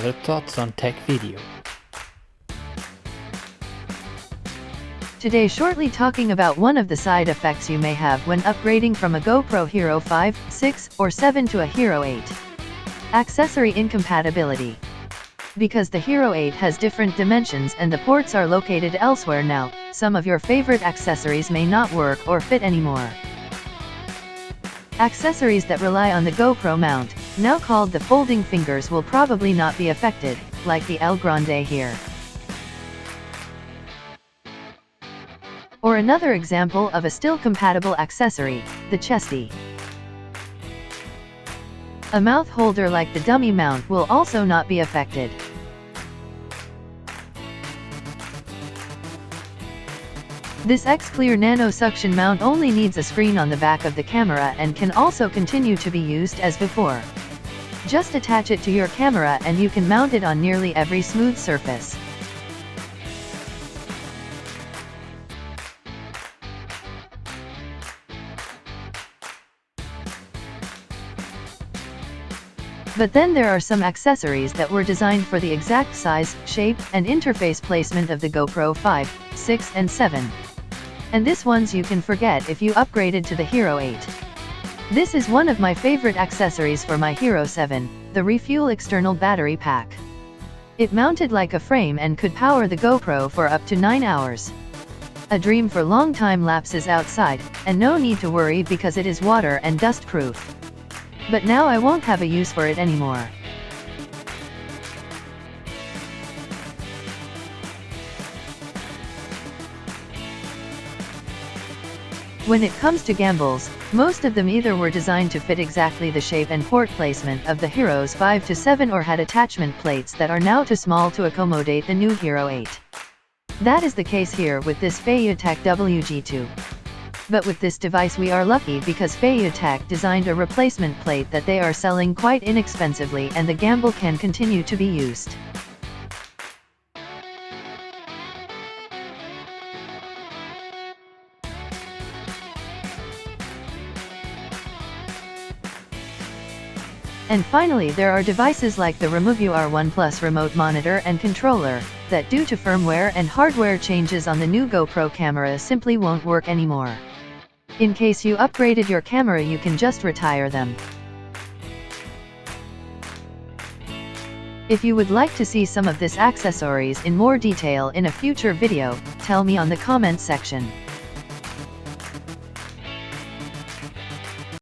another Thoughts on Tech video. Today shortly talking about one of the side effects you may have when upgrading from a GoPro Hero 5, 6, or 7 to a Hero 8. Accessory incompatibility. Because the Hero 8 has different dimensions and the ports are located elsewhere now, some of your favorite accessories may not work or fit anymore. Accessories that rely on the GoPro mount, now called the folding fingers, will probably not be affected, like the El Grande here. Or another example of a still compatible accessory, the chesty. A mouth holder like the dummy mount will also not be affected. This X-Clear Nano Suction mount only needs a screen on the back of the camera and can also continue to be used as before. Just attach it to your camera and you can mount it on nearly every smooth surface. But then there are some accessories that were designed for the exact size, shape, and interface placement of the GoPro 5, 6, and 7. And this ones you can forget if you upgraded to the Hero 8. This is one of my favorite accessories for my Hero 7, the Refuel External Battery Pack. It mounted like a frame and could power the GoPro for up to 9 hours. A dream for long time lapses outside, and no need to worry because it is water and dust proof. But now I won't have a use for it anymore. When it comes to gimbals, most of them either were designed to fit exactly the shape and port placement of the Heroes 5 to 7 or had attachment plates that are now too small to accommodate the new Hero 8. That is the case here with this Feiyutech WG2. But with this device we are lucky because Feiyutech designed a replacement plate that they are selling quite inexpensively and the gimbal can continue to be used. And finally there are devices like the Removue R1 Plus remote monitor and controller, that due to firmware and hardware changes on the new GoPro camera simply won't work anymore. In case you upgraded your camera you can just retire them. If you would like to see some of these accessories in more detail in a future video, tell me on the comment section.